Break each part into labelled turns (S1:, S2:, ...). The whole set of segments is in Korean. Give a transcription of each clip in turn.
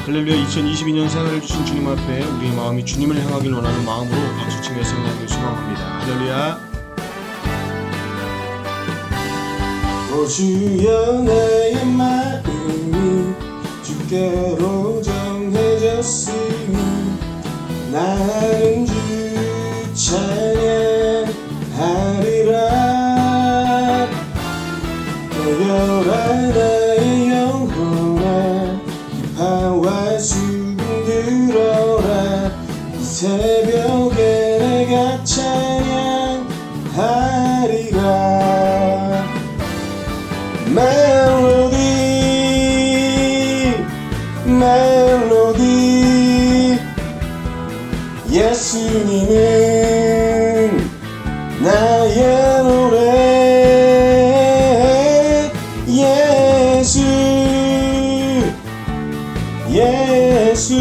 S1: 할렐루야. 2022년 생활을 주신 주님 앞에 우리의 마음이 주님을 향하길 원하는 마음으로 박수치며 생각하길 소망합니다. 할렐루야.
S2: 오 주여 나의 마음이 주께로 정해졌으니 나는 주 찬양하리라. 깨어라 나의 영혼아, 기파와 수금 들어라. 이 새벽에 내가 찬양하리라. 멜로디 멜로디 예수님은 나의 노래. 예수 예수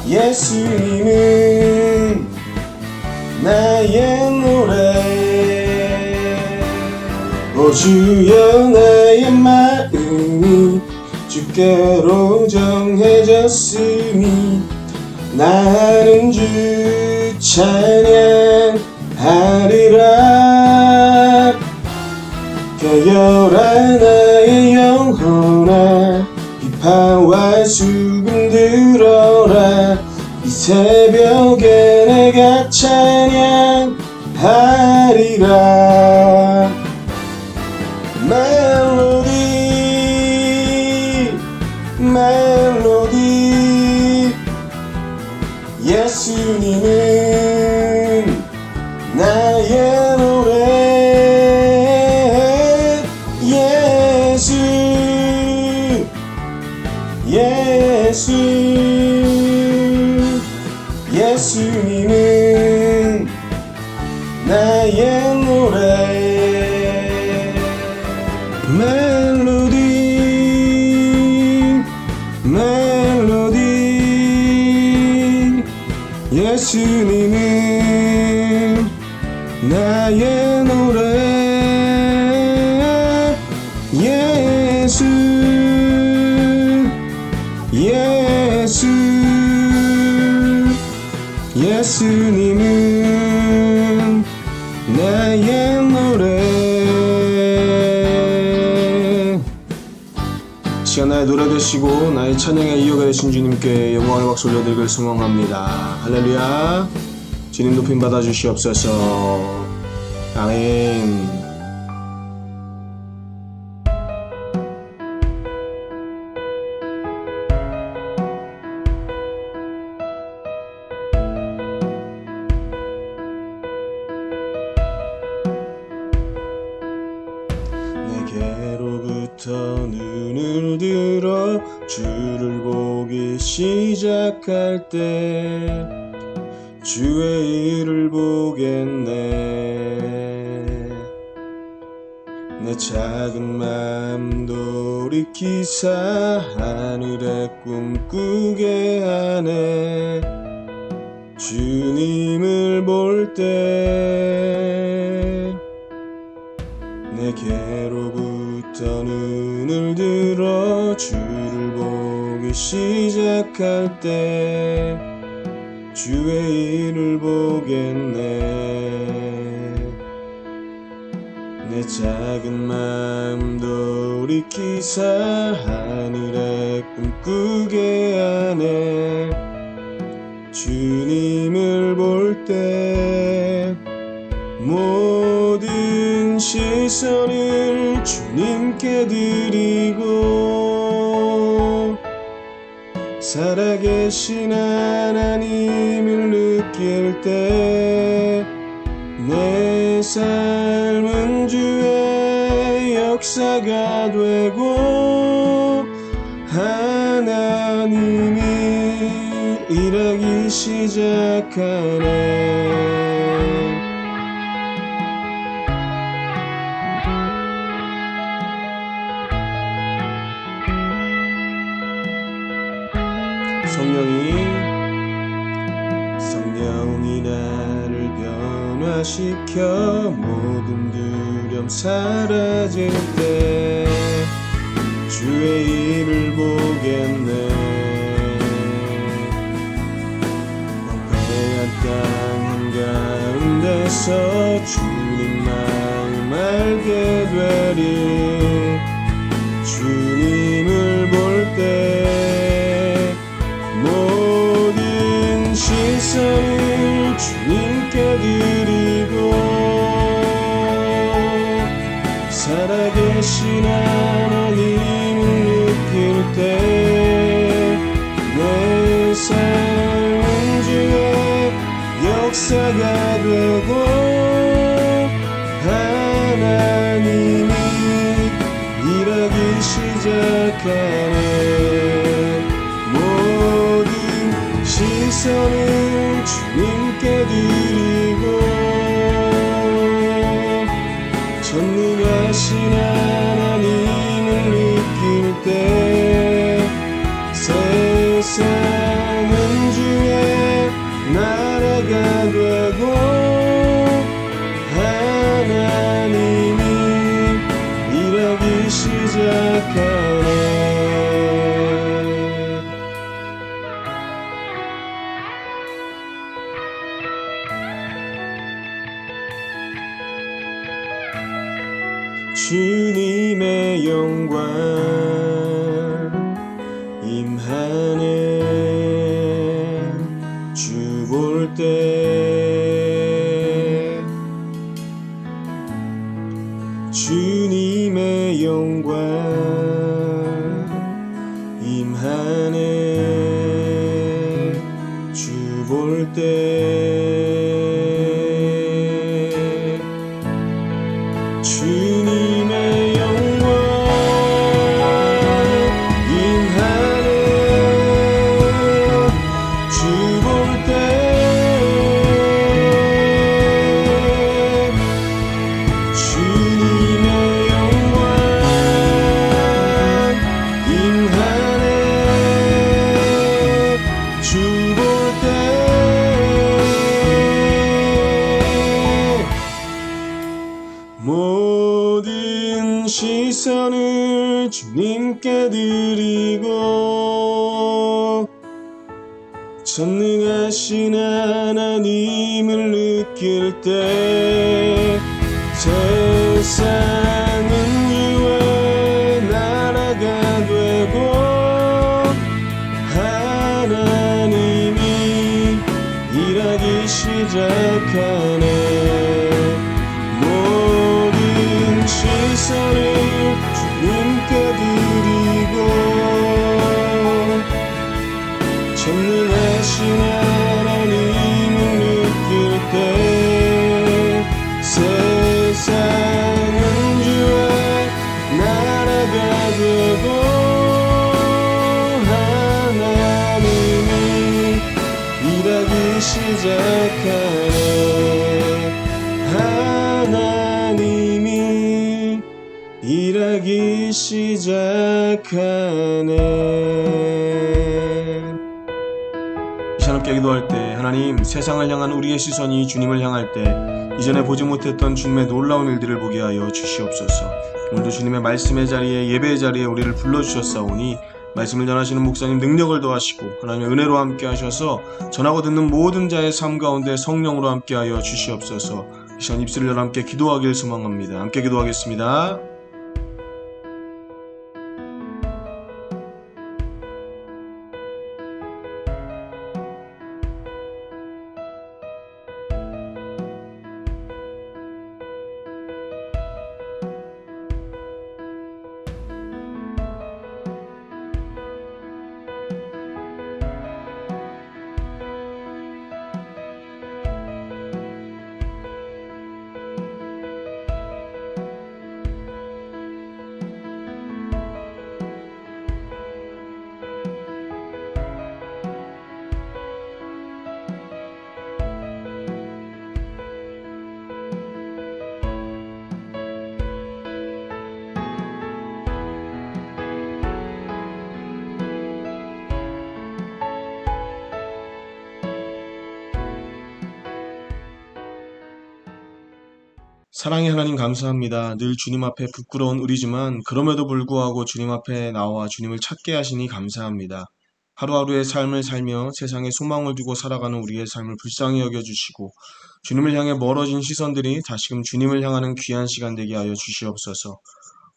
S2: 예수님은 나의 노래. 오 주여 나의 마음이 주께로 정해졌으니 나는 주 찬양하리라. 깨어라 나의 영혼아, 비파와 수금 들어라. 이 새벽에 내가 찬양하리라. 멜로디 멜로디 예수님은 나의 노래. 예수 예수 예수님은 나의 노래. 멜로디 멜로디 예수님은 나의 노래. 예수 예수 예수님은 나의 노래.
S1: 시간 나의 노래 되시고 나의 찬양의 이유가 되신 주님께 영광의 박수 올려드리길 소망합니다. 할렐루야. 주님 높임 받아주시옵소서. 아멘.
S2: 내게로부터 눈을 들어 주를 보기 시작할 때 주의 일을 보겠네. 내 작은 맘 돌이키사 하늘에 꿈꾸게 하네. 주님을 볼 때 내게로부터 눈을 들어 주를 보기 시작할 때 주의 일을 보겠네. 내 작은 맘 돌이키사 하늘에 꿈꾸게 하네. 주님을 볼 때 모든 시선을 주님께 드리고 살아계신 하나님을 느낄 때 내 삶은 주의 역사가 되고 하나님이 일하기 시작하네. 성령이 나를 변화시켜 모든 두려움 사라질 때 주의 일을 보겠네. 황폐한 땅 한가운데서 주님 마음 알게 되리. 주님을 볼 때 모든 시선을 주님께 드리고 살아계신 하나님을 느낄 때 내 삶은 주의 역사가 되고 하나님이 일하기 시작하네. 모든 시선을 주님께 드리고 전능하신 하나님을 느낄 때 세상은 주의 나라가 되고 하나님이 일하기 시작하네. 주님의 영광 임하네. 주 볼 때 주님의 영광 임하네. 주 볼 때 주님의 영광 임하네. 주 볼 때 주님의 영광 임하네. 주 볼 때 모든 시선을 주님께 드리고 전능하신 하나님을 느낄 때 세상은 주의 나라가 되고 하나님이 일하기 시작하네. 시선을 주님께 드리고 전능하신 하나님을 느낄 때 세상은 주의 나라가 되고 하나님이 일하기 시작하네. 하나님이 일하기 시작하네.
S1: 이 시간 함께 기도할 때 하나님, 세상을 향한 우리의 시선이 주님을 향할 때 이전에 보지 못했던 주님의 놀라운 일들을 보게 하여 주시옵소서. 오늘도 주님의 말씀의 자리에, 예배의 자리에 우리를 불러주셨사오니 말씀을 전하시는 목사님 능력을 더하시고 하나님의 은혜로 함께 하셔서 전하고 듣는 모든 자의 삶 가운데 성령으로 함께 하여 주시옵소서. 이 시간 입술을 열어 함께 기도하길 소망합니다. 함께 기도하겠습니다. 사랑의 하나님 감사합니다. 늘 주님 앞에 부끄러운 우리지만 그럼에도 불구하고 주님 앞에 나와 주님을 찾게 하시니 감사합니다. 하루하루의 삶을 살며 세상에 소망을 두고 살아가는 우리의 삶을 불쌍히 여겨주시고 주님을 향해 멀어진 시선들이 다시금 주님을 향하는 귀한 시간 되게 하여 주시옵소서.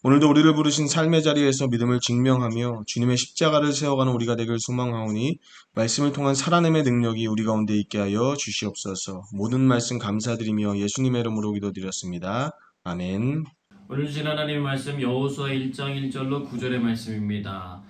S1: 오늘도 우리를 부르신 삶의 자리에서 믿음을 증명하며 주님의 십자가를 세워가는 우리가 되길 소망하오니 말씀을 통한 살아남의 능력이 우리 가운데 있게 하여 주시옵소서. 모든 말씀 감사드리며 예수님의 이름으로 기도드렸습니다. 아멘.
S3: 오늘 주신 하나님의 말씀 여호수아 1장 1절로 9절의 말씀입니다.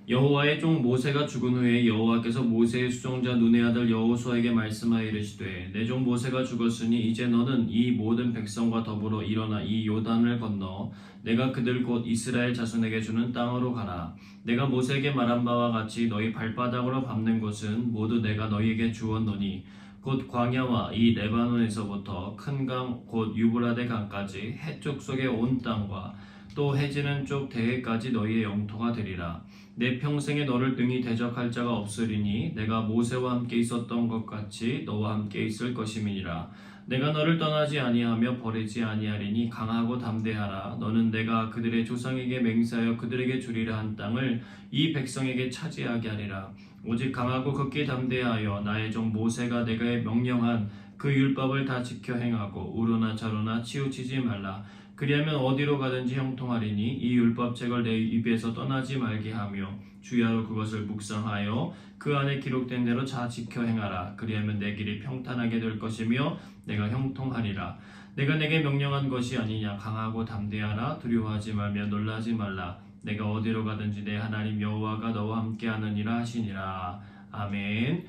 S3: 여호와의 종 모세가 죽은 후에 여호와께서 모세의 수종자 눈의 아들 여호수아에게 말씀하여 이르시되 내 종 모세가 죽었으니 이제 너는 이 모든 백성과 더불어 일어나 이 요단을 건너 내가 그들 곧 이스라엘 자손에게 주는 땅으로 가라. 내가 모세에게 말한 바와 같이 너희 발바닥으로 밟는 곳은 모두 내가 너희에게 주었노니 곧 광야와 이 레바논에서부터 큰 강 곧 유브라데 강까지 해쪽 속의 온 땅과 또 해지는 쪽 대해까지 너희의 영토가 되리라. 내 평생에 너를 능히 대적할 자가 없으리니 내가 모세와 함께 있었던 것 같이 너와 함께 있을 것임이니라. 내가 너를 떠나지 아니하며 버리지 아니하리니 강하고 담대하라. 너는 내가 그들의 조상에게 맹세하여 그들에게 주리라 한 땅을 이 백성에게 차지하게 하리라. 오직 강하고 극히 담대하여 나의 종 모세가 내가 명령한 그 율법을 다 지켜 행하고 우로나 좌로나 치우치지 말라. 그리하면 어디로 가든지 형통하리니 이 율법책을 내 입에서 떠나지 말게 하며 주야로 그것을 묵상하여 그 안에 기록된 대로 다 지켜 행하라. 그리하면 내 길이 평탄하게 될 것이며 내가 형통하리라. 내가 내게 명령한 것이 아니냐. 강하고 담대하라. 두려워하지 말며 놀라지 말라. 내가 어디로 가든지 내 하나님 여호와가 너와 함께 하느니라 하시니라. 아멘.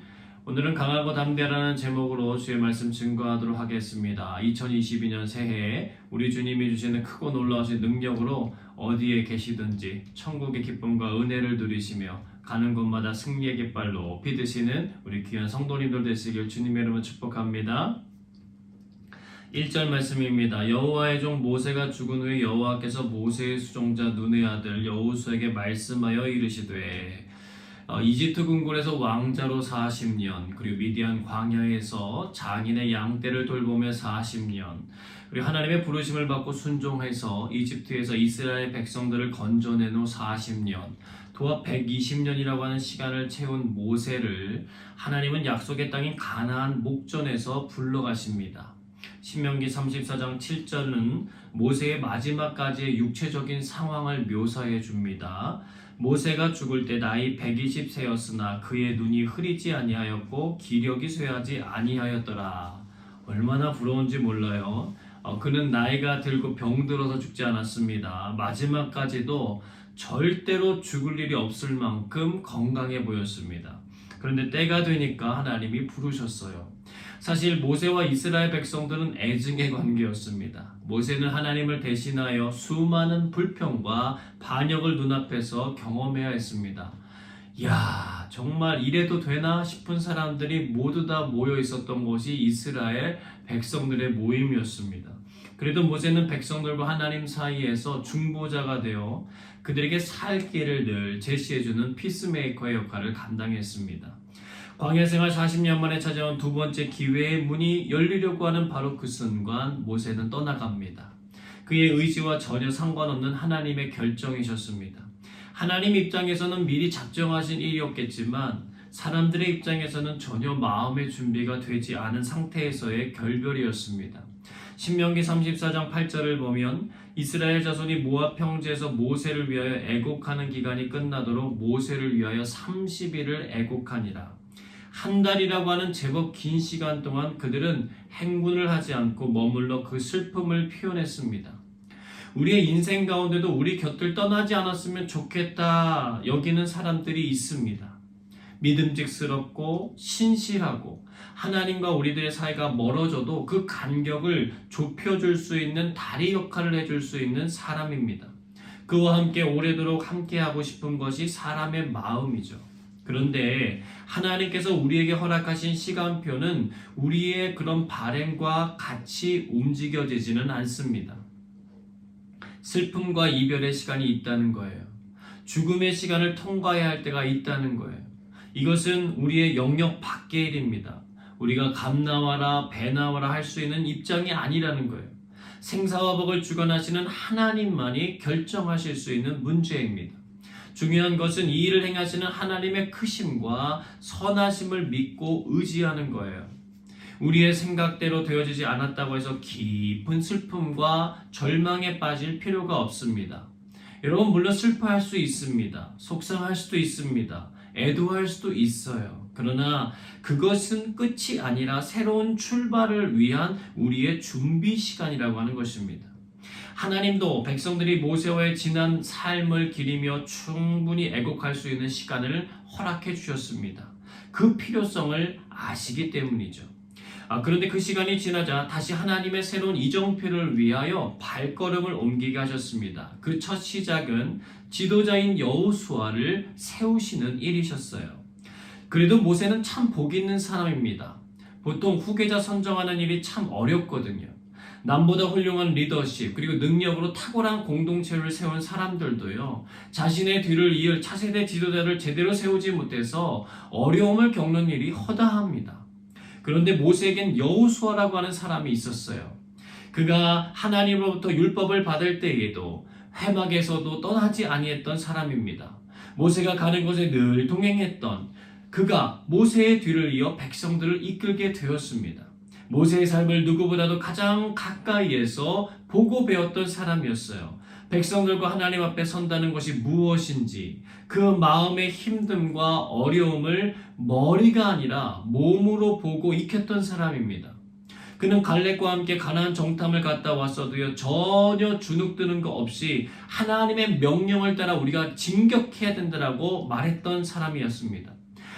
S3: 오늘은 강하고 담대하라는 제목으로 주의 말씀 증거하도록 하겠습니다. 2022년 새해에 우리 주님이 주시는 크고 놀라우신 능력으로 어디에 계시든지 천국의 기쁨과 은혜를 누리시며 가는 곳마다 승리의 깃발로 빗으시는 우리 귀한 성도님들 되시길 주님의 이름으로 축복합니다. 1절 말씀입니다. 여호와의 종 모세가 죽은 후에 여호와께서 모세의 수종자 눈의 아들 여호수아에게 말씀하여 이르시되 이집트 궁궐에서 왕자로 40년 그리고 미디안 광야에서 장인의 양떼를 돌보며 40년 그리고 하나님의 부르심을 받고 순종해서 이집트에서 이스라엘 백성들을 건져낸 후 40년 도합 120년이라고 하는 시간을 채운 모세를 하나님은 약속의 땅인 가나안 목전에서 불러가십니다. 신명기 34장 7절은 모세의 마지막까지의 육체적인 상황을 묘사해 줍니다. 모세가 죽을 때 나이 120세였으나 그의 눈이 흐리지 아니하였고 기력이 쇠하지 아니하였더라. 얼마나 부러운지 몰라요. 그는 나이가 들고 병들어서 죽지 않았습니다. 마지막까지도 절대로 죽을 일이 없을 만큼 건강해 보였습니다. 그런데 때가 되니까 하나님이 부르셨어요. 사실 모세와 이스라엘 백성들은 애증의 관계였습니다. 모세는 하나님을 대신하여 수많은 불평과 반역을 눈앞에서 경험해야 했습니다. 야, 정말 이래도 되나 싶은 사람들이 모두 다 모여 있었던 곳이 이스라엘 백성들의 모임이었습니다. 그래도 모세는 백성들과 하나님 사이에서 중보자가 되어 그들에게 살 길을 늘 제시해주는 피스메이커의 역할을 감당했습니다. 광야 생활 40년 만에 찾아온 두 번째 기회의 문이 열리려고 하는 바로 그 순간 모세는 떠나갑니다. 그의 의지와 전혀 상관없는 하나님의 결정이셨습니다. 하나님 입장에서는 미리 작정하신 일이었겠지만 사람들의 입장에서는 전혀 마음의 준비가 되지 않은 상태에서의 결별이었습니다. 신명기 34장 8절을 보면 이스라엘 자손이 모압 평지에서 모세를 위하여 애곡하는 기간이 끝나도록 모세를 위하여 30일을 애곡하니라. 한 달이라고 하는 제법 긴 시간 동안 그들은 행군을 하지 않고 머물러 그 슬픔을 표현했습니다. 우리의 인생 가운데도 우리 곁을 떠나지 않았으면 좋겠다 여기는 사람들이 있습니다. 믿음직스럽고 신실하고 하나님과 우리들의 사이가 멀어져도 그 간격을 좁혀줄 수 있는 다리 역할을 해줄 수 있는 사람입니다. 그와 함께 오래도록 함께하고 싶은 것이 사람의 마음이죠. 그런데 하나님께서 우리에게 허락하신 시간표는 우리의 그런 바램과 같이 움직여지지는 않습니다. 슬픔과 이별의 시간이 있다는 거예요. 죽음의 시간을 통과해야 할 때가 있다는 거예요. 이것은 우리의 영역 밖의 일입니다. 우리가 감 나와라 배 나와라 할 수 있는 입장이 아니라는 거예요. 생사와 복을 주관하시는 하나님만이 결정하실 수 있는 문제입니다. 중요한 것은 이 일을 행하시는 하나님의 크심과 선하심을 믿고 의지하는 거예요. 우리의 생각대로 되어지지 않았다고 해서 깊은 슬픔과 절망에 빠질 필요가 없습니다. 여러분, 물론 슬퍼할 수 있습니다. 속상할 수도 있습니다. 애도할 수도 있어요. 그러나 그것은 끝이 아니라 새로운 출발을 위한 우리의 준비 시간이라고 하는 것입니다. 하나님도 백성들이 모세와의 지난 삶을 기리며 충분히 애곡할 수 있는 시간을 허락해 주셨습니다. 그 필요성을 아시기 때문이죠. 그런데 그 시간이 지나자 다시 하나님의 새로운 이정표를 위하여 발걸음을 옮기게 하셨습니다. 그 첫 시작은 지도자인 여호수아를 세우시는 일이셨어요. 그래도 모세는 참 복 있는 사람입니다. 보통 후계자 선정하는 일이 참 어렵거든요. 남보다 훌륭한 리더십 그리고 능력으로 탁월한 공동체를 세운 사람들도요, 자신의 뒤를 이을 차세대 지도자를 제대로 세우지 못해서 어려움을 겪는 일이 허다합니다. 그런데 모세에겐 여호수아라고 하는 사람이 있었어요. 그가 하나님으로부터 율법을 받을 때에도 회막에서도 떠나지 아니했던 사람입니다. 모세가 가는 곳에 늘 동행했던 그가 모세의 뒤를 이어 백성들을 이끌게 되었습니다. 모세의 삶을 누구보다도 가장 가까이에서 보고 배웠던 사람이었어요. 백성들과 하나님 앞에 선다는 것이 무엇인지, 그 마음의 힘듦과 어려움을 머리가 아니라 몸으로 보고 익혔던 사람입니다. 그는 갈렙과 함께 가나안 정탐을 갔다 왔어도요, 전혀 주눅드는 거 없이 하나님의 명령을 따라 우리가 진격해야 된다라고 말했던 사람이었습니다.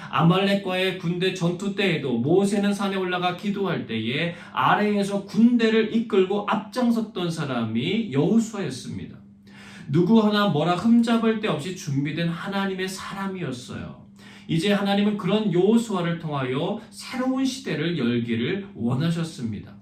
S3: 아말렉과의 군대 전투 때에도 모세는 산에 올라가 기도할 때에 아래에서 군대를 이끌고 앞장섰던 사람이 여호수아였습니다. 누구 하나 뭐라 흠잡을 데 없이 준비된 하나님의 사람이었어요. 이제 하나님은 그런 여호수아를 통하여 새로운 시대를 열기를 원하셨습니다.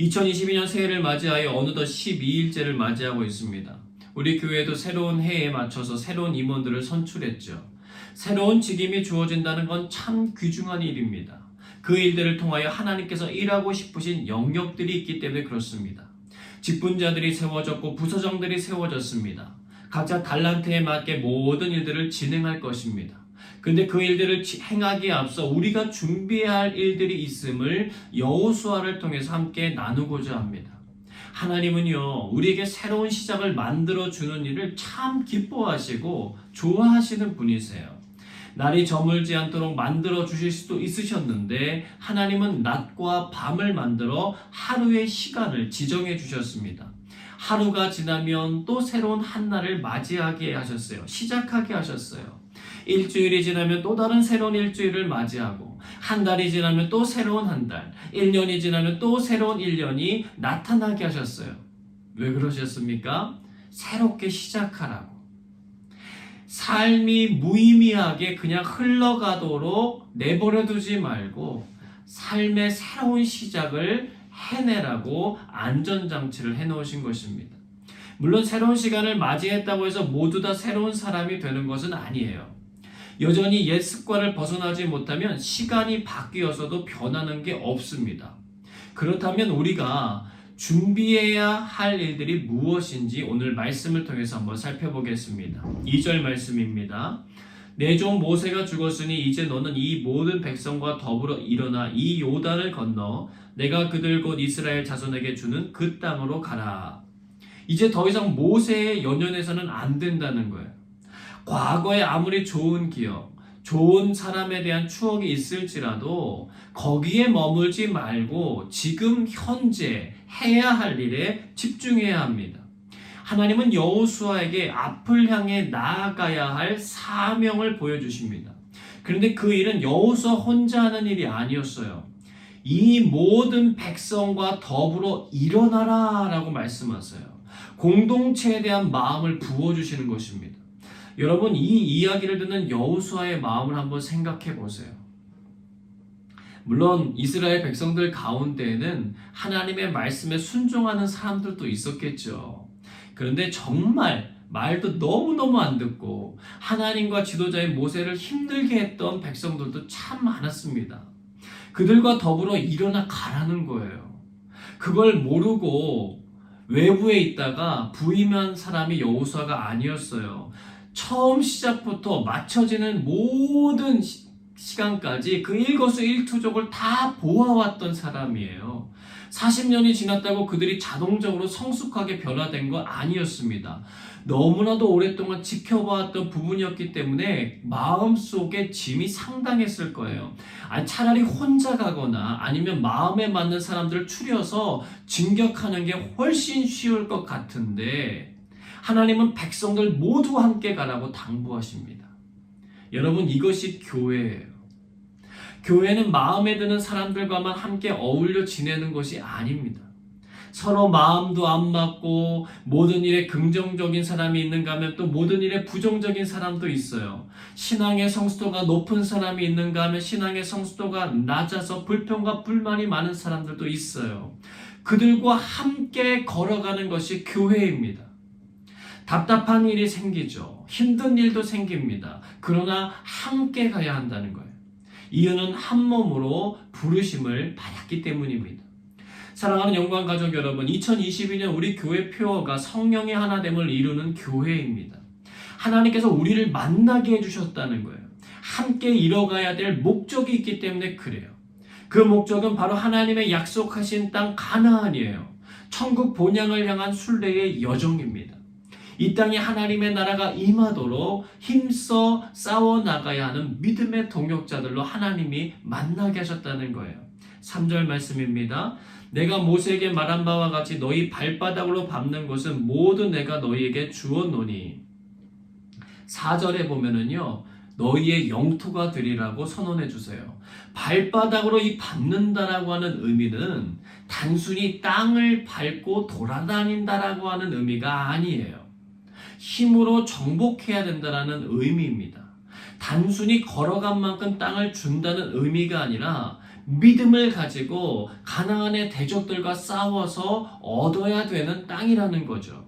S3: 2022년 새해를 맞이하여 어느덧 12일째를 맞이하고 있습니다. 우리 교회도 새로운 해에 맞춰서 새로운 임원들을 선출했죠. 새로운 직임이 주어진다는 건 참 귀중한 일입니다. 그 일들을 통하여 하나님께서 일하고 싶으신 영역들이 있기 때문에 그렇습니다. 직분자들이 세워졌고 부서장들이 세워졌습니다. 각자 달란트에 맞게 모든 일들을 진행할 것입니다. 근데 그 일들을 행하기에 앞서 우리가 준비해야 할 일들이 있음을 여호수아를 통해서 함께 나누고자 합니다. 하나님은요, 우리에게 새로운 시작을 만들어주는 일을 참 기뻐하시고 좋아하시는 분이세요. 날이 저물지 않도록 만들어 주실 수도 있으셨는데 하나님은 낮과 밤을 만들어 하루의 시간을 지정해 주셨습니다. 하루가 지나면 또 새로운 한날을 맞이하게 하셨어요. 시작하게 하셨어요. 일주일이 지나면 또 다른 새로운 일주일을 맞이하고, 한 달이 지나면 또 새로운 한 달, 1년이 지나면 또 새로운 1년이 나타나게 하셨어요. 왜 그러셨습니까? 새롭게 시작하라고. 삶이 무의미하게 그냥 흘러가도록 내버려 두지 말고 삶의 새로운 시작을 해내라고 안전장치를 해놓으신 것입니다. 물론 새로운 시간을 맞이했다고 해서 모두 다 새로운 사람이 되는 것은 아니에요. 여전히 옛 습관을 벗어나지 못하면 시간이 바뀌어서도 변하는 게 없습니다. 그렇다면 우리가 준비해야 할 일들이 무엇인지 오늘 말씀을 통해서 한번 살펴보겠습니다. 2절 말씀입니다. 내 종 모세가 죽었으니 이제 너는 이 모든 백성과 더불어 일어나 이 요단을 건너 내가 그들 곧 이스라엘 자손에게 주는 그 땅으로 가라. 이제 더 이상 모세의 연연해서는 안 된다는 거예요. 과거에 아무리 좋은 기억, 좋은 사람에 대한 추억이 있을지라도 거기에 머물지 말고 지금 현재 해야 할 일에 집중해야 합니다. 하나님은 여호수아에게 앞을 향해 나아가야 할 사명을 보여주십니다. 그런데 그 일은 여호수아 혼자 하는 일이 아니었어요. 이 모든 백성과 더불어 일어나라 라고 말씀하세요. 공동체에 대한 마음을 부어주시는 것입니다. 여러분, 이 이야기를 듣는 여호수아의 마음을 한번 생각해 보세요. 물론 이스라엘 백성들 가운데에는 하나님의 말씀에 순종하는 사람들도 있었겠죠. 그런데 정말 말도 너무너무 안 듣고 하나님과 지도자인 모세를 힘들게 했던 백성들도 참 많았습니다. 그들과 더불어 일어나 가라는 거예요. 그걸 모르고 외부에 있다가 부임한 사람이 여호수아가 아니었어요. 처음 시작부터 맞춰지는 모든 시간까지 그 일거수일투족을 다 보아왔던 사람이에요. 40년이 지났다고 그들이 자동적으로 성숙하게 변화된 거 아니었습니다. 너무나도 오랫동안 지켜봐왔던 부분이었기 때문에 마음속에 짐이 상당했을 거예요. 아니, 차라리 혼자 가거나 아니면 마음에 맞는 사람들을 추려서 진격하는 게 훨씬 쉬울 것 같은데 하나님은 백성들 모두 함께 가라고 당부하십니다. 여러분, 이것이 교회예요. 교회는 마음에 드는 사람들과만 함께 어울려 지내는 것이 아닙니다. 서로 마음도 안 맞고 모든 일에 긍정적인 사람이 있는가 하면 또 모든 일에 부정적인 사람도 있어요. 신앙의 성숙도가 높은 사람이 있는가 하면 신앙의 성숙도가 낮아서 불평과 불만이 많은 사람들도 있어요. 그들과 함께 걸어가는 것이 교회입니다. 답답한 일이 생기죠. 힘든 일도 생깁니다. 그러나 함께 가야 한다는 거예요. 이유는 한 몸으로 부르심을 받았기 때문입니다. 사랑하는 영광 가족 여러분, 2022년 우리 교회 표어가 성령의 하나됨을 이루는 교회입니다. 하나님께서 우리를 만나게 해주셨다는 거예요. 함께 이뤄가야 될 목적이 있기 때문에 그래요. 그 목적은 바로 하나님의 약속하신 땅 가나안이에요. 천국 본향을 향한 순례의 여정입니다. 이 땅에 하나님의 나라가 임하도록 힘써 싸워나가야 하는 믿음의 동역자들로 하나님이 만나게 하셨다는 거예요. 3절 말씀입니다. 내가 모세에게 말한 바와 같이 너희 발바닥으로 밟는 것은 모두 내가 너희에게 주었노니 4절에 보면은요, 너희의 영토가 되리라고 선언해 주세요. 발바닥으로 이 밟는다라고 하는 의미는 단순히 땅을 밟고 돌아다닌다라고 하는 의미가 아니에요. 힘으로 정복해야 된다는 의미입니다. 단순히 걸어간 만큼 땅을 준다는 의미가 아니라 믿음을 가지고 가나안의 대적들과 싸워서 얻어야 되는 땅이라는 거죠.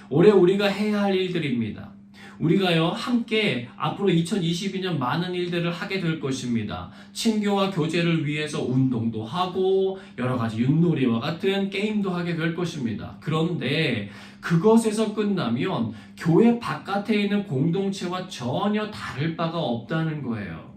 S3: 올해 우리가 해야 할 일들입니다. 우리가요, 함께 앞으로 2022년 많은 일들을 하게 될 것입니다. 친교와 교제를 위해서 운동도 하고 여러 가지 윷놀이와 같은 게임도 하게 될 것입니다. 그런데 그것에서 끝나면 교회 바깥에 있는 공동체와 전혀 다를 바가 없다는 거예요.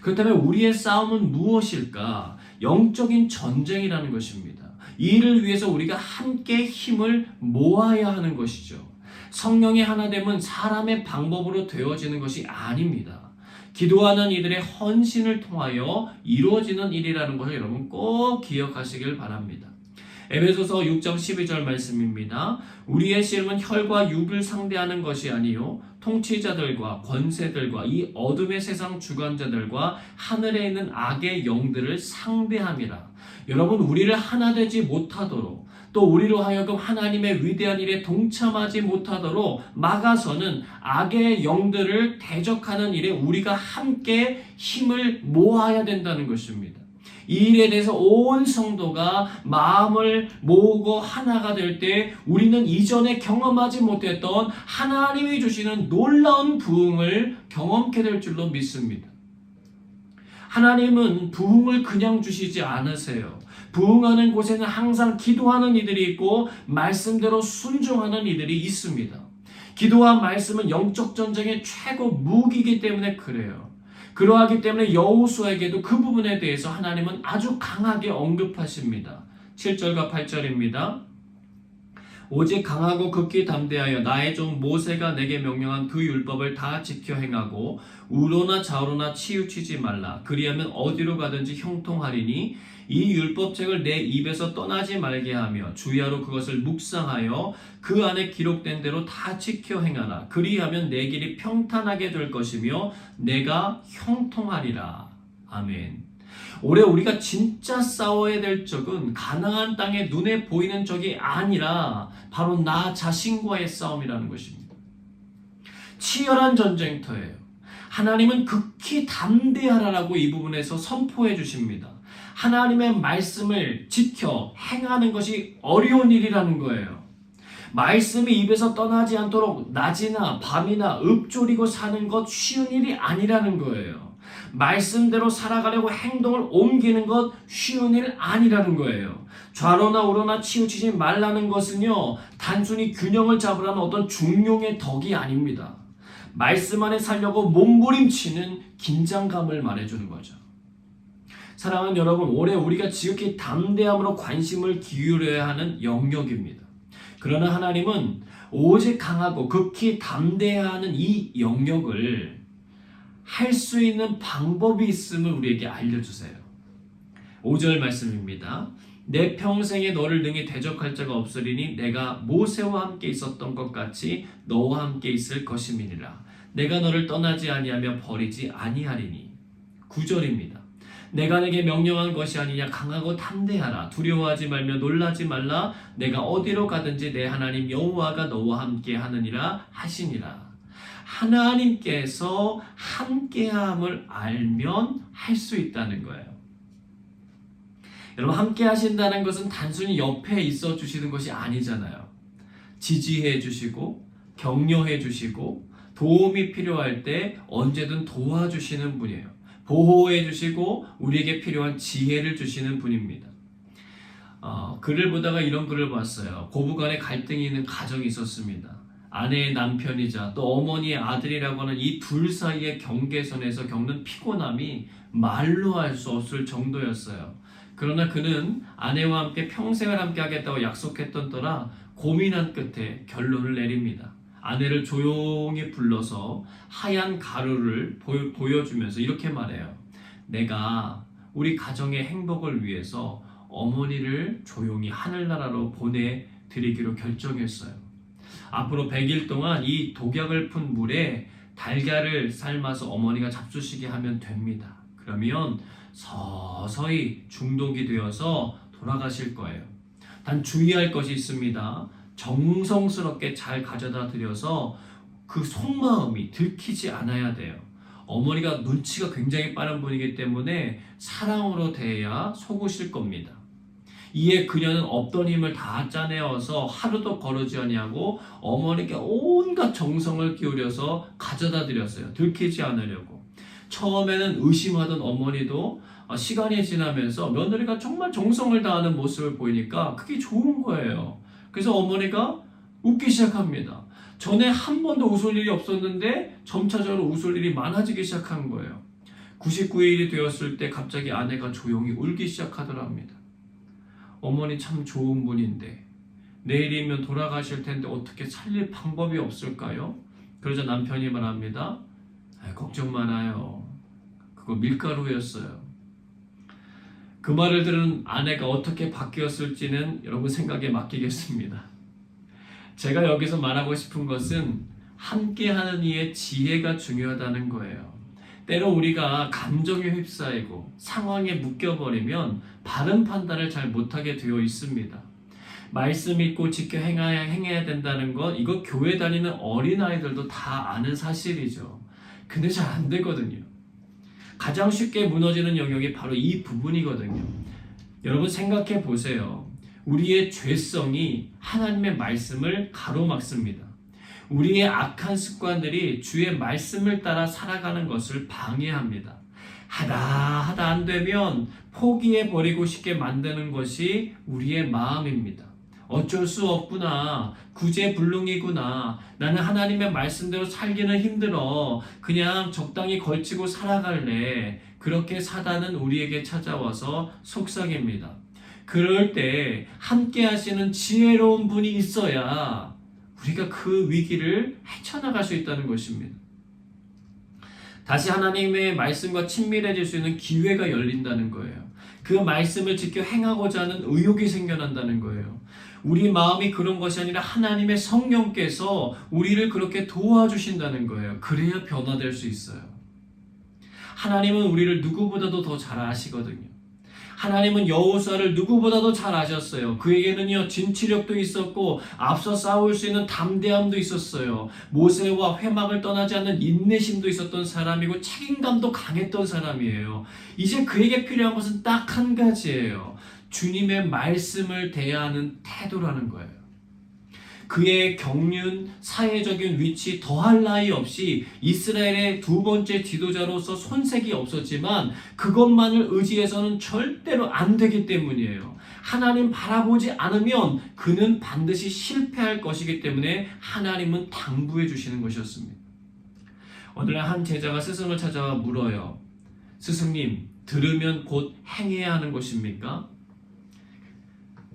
S3: 그렇다면 우리의 싸움은 무엇일까? 영적인 전쟁이라는 것입니다. 이 일을 위해서 우리가 함께 힘을 모아야 하는 것이죠. 성령의 하나됨은 사람의 방법으로 되어지는 것이 아닙니다. 기도하는 이들의 헌신을 통하여 이루어지는 일이라는 것을 여러분 꼭 기억하시길 바랍니다. 에베소서 6장 12절 말씀입니다. 우리의 씨름은 혈과 육을 상대하는 것이 아니요 통치자들과 권세들과 이 어둠의 세상 주관자들과 하늘에 있는 악의 영들을 상대함이라. 여러분, 우리를 하나 되지 못하도록 또 우리로 하여금 하나님의 위대한 일에 동참하지 못하도록 막아서는 악의 영들을 대적하는 일에 우리가 함께 힘을 모아야 된다는 것입니다. 이 일에 대해서 온 성도가 마음을 모으고 하나가 될 때 우리는 이전에 경험하지 못했던 하나님이 주시는 놀라운 부흥을 경험케 될 줄로 믿습니다. 하나님은 부흥을 그냥 주시지 않으세요. 부흥하는 곳에는 항상 기도하는 이들이 있고 말씀대로 순종하는 이들이 있습니다. 기도와 말씀은 영적 전쟁의 최고 무기이기 때문에 그래요. 그러하기 때문에 여호수아에게도 그 부분에 대해서 하나님은 아주 강하게 언급하십니다. 7절과 8절입니다. 오직 강하고 극히 담대하여 나의 종 모세가 내게 명령한 그 율법을 다 지켜 행하고 우로나 좌우로나 치우치지 말라. 그리하면 어디로 가든지 형통하리니 이 율법책을 내 입에서 떠나지 말게 하며 주야로 그것을 묵상하여 그 안에 기록된 대로 다 지켜 행하라. 그리하면 내 길이 평탄하게 될 것이며 내가 형통하리라. 아멘. 올해 우리가 진짜 싸워야 될 적은 가나안 땅에 눈에 보이는 적이 아니라 바로 나 자신과의 싸움이라는 것입니다. 치열한 전쟁터예요. 하나님은 극히 담대하라라고 이 부분에서 선포해 주십니다. 하나님의 말씀을 지켜 행하는 것이 어려운 일이라는 거예요. 말씀이 입에서 떠나지 않도록 낮이나 밤이나 읊조리고 사는 것 쉬운 일이 아니라는 거예요. 말씀대로 살아가려고 행동을 옮기는 것 쉬운 일 아니라는 거예요. 좌로나 우로나 치우치지 말라는 것은요, 단순히 균형을 잡으라는 어떤 중용의 덕이 아닙니다. 말씀 안에 살려고 몸부림치는 긴장감을 말해주는 거죠. 사랑하는 여러분, 올해 우리가 지극히 담대함으로 관심을 기울여야 하는 영역입니다. 그러나 하나님은 오직 강하고 극히 담대해야 하는 이 영역을 할 수 있는 방법이 있음을 우리에게 알려주세요. 5절 말씀입니다. 내 평생에 너를 능히 대적할 자가 없으리니 내가 모세와 함께 있었던 것 같이 너와 함께 있을 것임이니라. 내가 너를 떠나지 아니하며 버리지 아니하리니. 9절입니다. 내가 내게 명령한 것이 아니냐. 강하고 담대하라. 두려워하지 말며 놀라지 말라. 내가 어디로 가든지 내 하나님 여호와가 너와 함께 하느니라 하시니라. 하나님께서 함께함을 알면 할 수 있다는 거예요. 여러분, 함께 하신다는 것은 단순히 옆에 있어 주시는 것이 아니잖아요. 지지해 주시고 격려해 주시고 도움이 필요할 때 언제든 도와주시는 분이에요. 보호해 주시고 우리에게 필요한 지혜를 주시는 분입니다. 글을 보다가 이런 글을 봤어요. 고부간에 갈등이 있는 가정이 있었습니다. 아내의 남편이자 또 어머니의 아들이라고 하는 이 둘 사이의 경계선에서 겪는 피곤함이 말로 할 수 없을 정도였어요. 그러나 그는 아내와 함께 평생을 함께 하겠다고 약속했던 터라 고민한 끝에 결론을 내립니다. 아내를 조용히 불러서 하얀 가루를 보여주면서 이렇게 말해요. 내가 우리 가정의 행복을 위해서 어머니를 조용히 하늘나라로 보내드리기로 결정했어요. 앞으로 100일 동안 이 독약을 푼 물에 달걀을 삶아서 어머니가 잡수시게 하면 됩니다. 그러면 서서히 중독이 되어서 돌아가실 거예요. 단 주의할 것이 있습니다. 정성스럽게 잘 가져다 드려서 그 속마음이 들키지 않아야 돼요. 어머니가 눈치가 굉장히 빠른 분이기 때문에 사랑으로 대해야 속으실 겁니다. 이에 그녀는 없던 힘을 다 짜내어서 하루도 거르지 아니하고 어머니께 온갖 정성을 기울여서 가져다 드렸어요. 들키지 않으려고. 처음에는 의심하던 어머니도 시간이 지나면서 며느리가 정말 정성을 다하는 모습을 보이니까 그게 좋은 거예요. 그래서 어머니가 웃기 시작합니다. 전에 한 번도 웃을 일이 없었는데 점차적으로 웃을 일이 많아지기 시작한 거예요. 99일이 되었을 때 갑자기 아내가 조용히 울기 시작하더랍니다. 어머니 참 좋은 분인데 내일이면 돌아가실 텐데 어떻게 살릴 방법이 없을까요? 그러자 남편이 말합니다. 걱정 말아요. 그거 밀가루였어요. 그 말을 들은 아내가 어떻게 바뀌었을지는 여러분 생각에 맡기겠습니다. 제가 여기서 말하고 싶은 것은 함께하는 이의 지혜가 중요하다는 거예요. 때로 우리가 감정에 휩싸이고 상황에 묶여버리면 바른 판단을 잘 못하게 되어 있습니다. 말씀 믿고 지켜 행해야 된다는 것, 이거 교회 다니는 어린아이들도 다 아는 사실이죠. 근데 잘 안 되거든요. 가장 쉽게 무너지는 영역이 바로 이 부분이거든요. 여러분 생각해 보세요. 우리의 죄성이 하나님의 말씀을 가로막습니다. 우리의 악한 습관들이 주의 말씀을 따라 살아가는 것을 방해합니다. 하다 안 되면 포기해버리고 싶게 만드는 것이 우리의 마음입니다. 어쩔 수 없구나. 구제불능이구나. 나는 하나님의 말씀대로 살기는 힘들어. 그냥 적당히 걸치고 살아갈래. 그렇게 사단은 우리에게 찾아와서 속삭입니다. 그럴 때 함께 하시는 지혜로운 분이 있어야 우리가 그 위기를 헤쳐나갈 수 있다는 것입니다. 다시 하나님의 말씀과 친밀해질 수 있는 기회가 열린다는 거예요. 그 말씀을 지켜 행하고자 하는 의욕이 생겨난다는 거예요. 우리 마음이 그런 것이 아니라 하나님의 성령께서 우리를 그렇게 도와주신다는 거예요. 그래야 변화될 수 있어요. 하나님은 우리를 누구보다도 더 잘 아시거든요. 하나님은 여호수아를 누구보다도 잘 아셨어요. 그에게는요 진취력도 있었고 앞서 싸울 수 있는 담대함도 있었어요. 모세와 회막을 떠나지 않는 인내심도 있었던 사람이고 책임감도 강했던 사람이에요. 이제 그에게 필요한 것은 딱 한 가지예요. 주님의 말씀을 대하는 태도라는 거예요. 그의 경륜, 사회적인 위치 더할 나위 없이 이스라엘의 두 번째 지도자로서 손색이 없었지만 그것만을 의지해서는 절대로 안 되기 때문이에요. 하나님 바라보지 않으면 그는 반드시 실패할 것이기 때문에 하나님은 당부해 주시는 것이었습니다. 오늘날 한 제자가 스승을 찾아와 물어요. 스승님, 들으면 곧 행해야 하는 것입니까?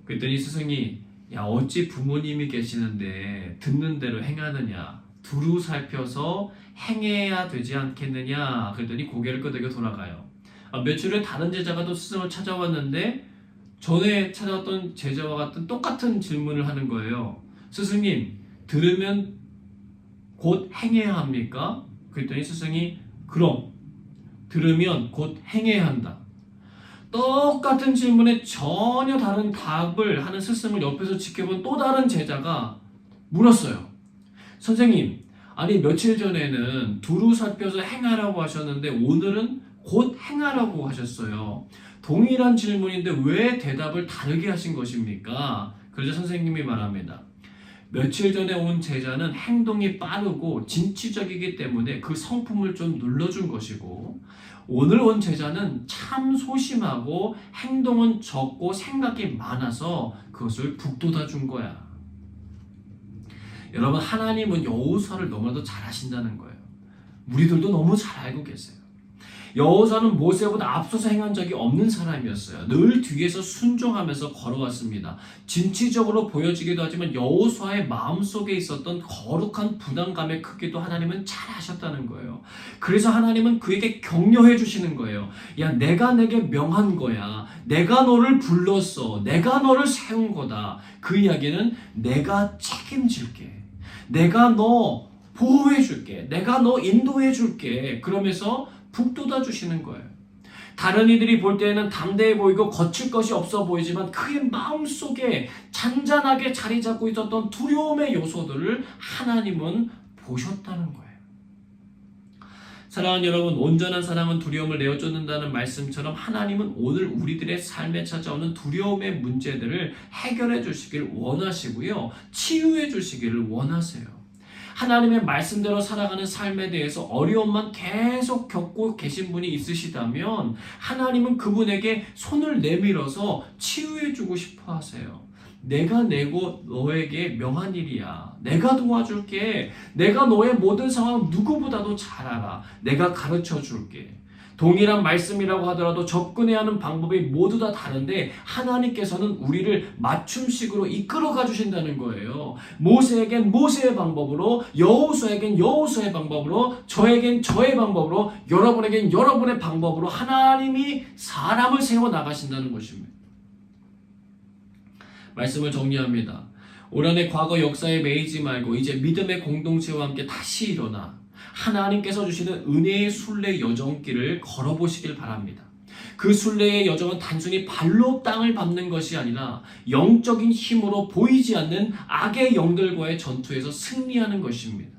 S3: 그랬더니 스승이 야 어찌 부모님이 계시는데 듣는 대로 행하느냐, 두루 살펴서 행해야 되지 않겠느냐. 그랬더니 고개를 끄덕여 돌아가요. 며칠 후에 다른 제자가 또 스승을 찾아왔는데 전에 찾아왔던 제자와 같은 똑같은 질문을 하는 거예요. 스승님, 들으면 곧 행해야 합니까? 그랬더니 스승이 그럼 들으면 곧 행해야 한다. 똑같은 질문에 전혀 다른 답을 하는 스승을 옆에서 지켜본 또 다른 제자가 물었어요. 선생님, 아니 며칠 전에는 두루 살펴서 행하라고 하셨는데 오늘은 곧 행하라고 하셨어요. 동일한 질문인데 왜 대답을 다르게 하신 것입니까? 그래서 선생님이 말합니다. 며칠 전에 온 제자는 행동이 빠르고 진취적이기 때문에 그 성품을 좀 눌러준 것이고, 오늘 온 제자는 참 소심하고 행동은 적고 생각이 많아서 그것을 북돋아 준 거야. 여러분, 하나님은 여호수아를 너무나도 잘 아신다는 거예요. 우리들도 너무 잘 알고 계세요. 여호수아는 모세보다 앞서서 행한 적이 없는 사람이었어요. 늘 뒤에서 순종하면서 걸어왔습니다. 진취적으로 보여지기도 하지만 여호수아의 마음속에 있었던 거룩한 부담감의 크기도 하나님은 잘 아셨다는 거예요. 그래서 하나님은 그에게 격려해 주시는 거예요. 야, 내가 내게 명한 거야. 내가 너를 불렀어. 내가 너를 세운 거다. 그 이야기는 내가 책임질게. 내가 너 보호해 줄게. 내가 너 인도해 줄게. 그러면서 북돋아 주시는 거예요. 다른 이들이 볼 때에는 담대해 보이고 거칠 것이 없어 보이지만 그의 마음속에 잔잔하게 자리 잡고 있었던 두려움의 요소들을 하나님은 보셨다는 거예요. 사랑하는 여러분, 온전한 사랑은 두려움을 내어쫓는다는 말씀처럼 하나님은 오늘 우리들의 삶에 찾아오는 두려움의 문제들을 해결해 주시길 원하시고요, 치유해 주시기를 원하세요. 하나님의 말씀대로 살아가는 삶에 대해서 어려움만 계속 겪고 계신 분이 있으시다면 하나님은 그분에게 손을 내밀어서 치유해 주고 싶어 하세요. 내가 내고 너에게 명한 일이야. 내가 도와줄게. 내가 너의 모든 상황 누구보다도 잘 알아. 내가 가르쳐 줄게. 동일한 말씀이라고 하더라도 접근해야 하는 방법이 모두 다 다른데 하나님께서는 우리를 맞춤식으로 이끌어가 주신다는 거예요. 모세에겐 모세의 방법으로, 여호수아에겐 여호수아의 방법으로, 저에겐 저의 방법으로, 여러분에겐 여러분의 방법으로 하나님이 사람을 세워 나가신다는 것입니다. 말씀을 정리합니다. 올 한해 과거 역사에 매이지 말고 이제 믿음의 공동체와 함께 다시 일어나 하나님께서 주시는 은혜의 순례 여정길을 걸어보시길 바랍니다. 그 순례의 여정은 단순히 발로 땅을 밟는 것이 아니라 영적인 힘으로 보이지 않는 악의 영들과의 전투에서 승리하는 것입니다.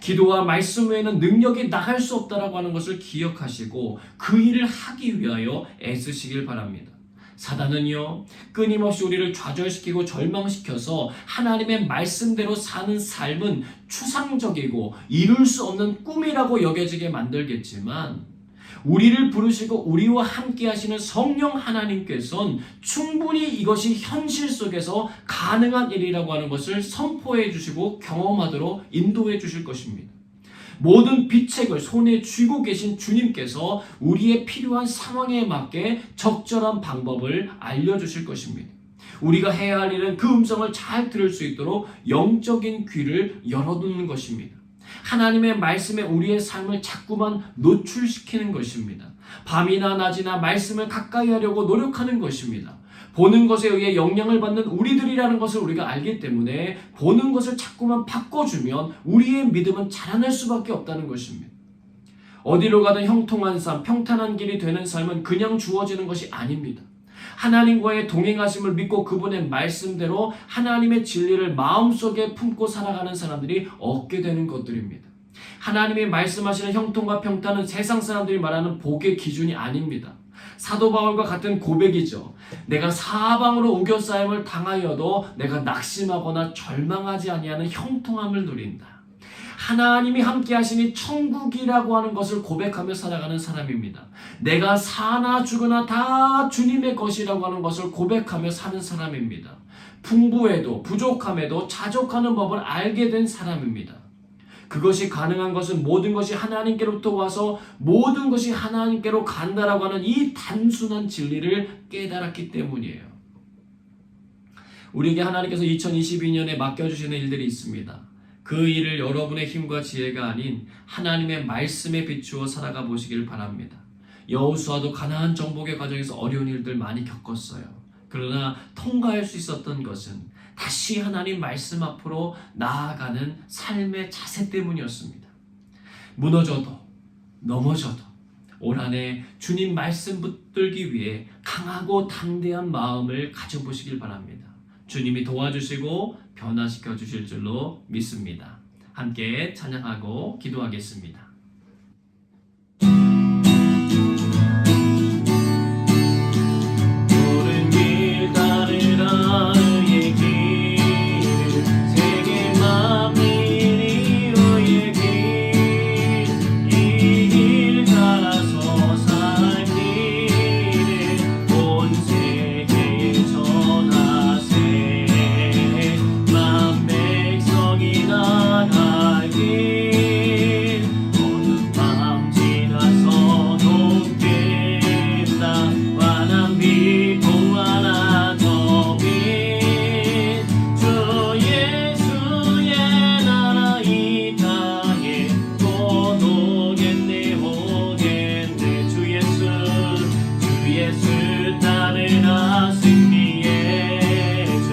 S3: 기도와 말씀 외에는 능력이 나갈 수 없다라고 하는 것을 기억하시고 그 일을 하기 위하여 애쓰시길 바랍니다. 사단은요, 끊임없이 우리를 좌절시키고 절망시켜서 하나님의 말씀대로 사는 삶은 추상적이고 이룰 수 없는 꿈이라고 여겨지게 만들겠지만, 우리를 부르시고 우리와 함께 하시는 성령 하나님께서는 충분히 이것이 현실 속에서 가능한 일이라고 하는 것을 선포해 주시고 경험하도록 인도해 주실 것입니다. 모든 비책을 손에 쥐고 계신 주님께서 우리의 필요한 상황에 맞게 적절한 방법을 알려주실 것입니다. 우리가 해야 할 일은 그 음성을 잘 들을 수 있도록 영적인 귀를 열어두는 것입니다. 하나님의 말씀에 우리의 삶을 자꾸만 노출시키는 것입니다. 밤이나 낮이나 말씀을 가까이 하려고 노력하는 것입니다. 보는 것에 의해 영향을 받는 우리들이라는 것을 우리가 알기 때문에 보는 것을 자꾸만 바꿔주면 우리의 믿음은 자라날 수밖에 없다는 것입니다. 어디로 가든 형통한 삶, 평탄한 길이 되는 삶은 그냥 주어지는 것이 아닙니다. 하나님과의 동행하심을 믿고 그분의 말씀대로 하나님의 진리를 마음속에 품고 살아가는 사람들이 얻게 되는 것들입니다. 하나님이 말씀하시는 형통과 평탄은 세상 사람들이 말하는 복의 기준이 아닙니다. 사도 바울과 같은 고백이죠. 내가 사방으로 우겨싸임을 당하여도 내가 낙심하거나 절망하지 아니하는 형통함을 누린다. 하나님이 함께 하시니 천국이라고 하는 것을 고백하며 살아가는 사람입니다. 내가 사나 죽으나 다 주님의 것이라고 하는 것을 고백하며 사는 사람입니다. 풍부해도 부족함에도 자족하는 법을 알게 된 사람입니다. 그것이 가능한 것은 모든 것이 하나님께로부터 와서 모든 것이 하나님께로 간다라고 하는 이 단순한 진리를 깨달았기 때문이에요. 우리에게 하나님께서 2022년에 맡겨주시는 일들이 있습니다. 그 일을 여러분의 힘과 지혜가 아닌 하나님의 말씀에 비추어 살아가 보시길 바랍니다. 여호수아도 가나안 정복의 과정에서 어려운 일들 많이 겪었어요. 그러나 통과할 수 있었던 것은 다시 하나님 말씀 앞으로 나아가는 삶의 자세 때문이었습니다. 무너져도 넘어져도 올 한 해 주님 말씀 붙들기 위해 강하고 담대한 마음을 가져보시길 바랍니다. 주님이 도와주시고 변화시켜 주실 줄로 믿습니다. 함께 찬양하고 기도하겠습니다.
S2: 푸른 길 따르라 의의 길 세계 만민이 의의 길 이 길 따라서 살 길을 온 세계에 전하세 만 백성이 나가길 어느 밤 지나서 녹된다 환한 빛 보아라 저 빛 주 예수의 나라 이 땅에 또 오겠네 오겠네 주 예수 따르라 승리의 주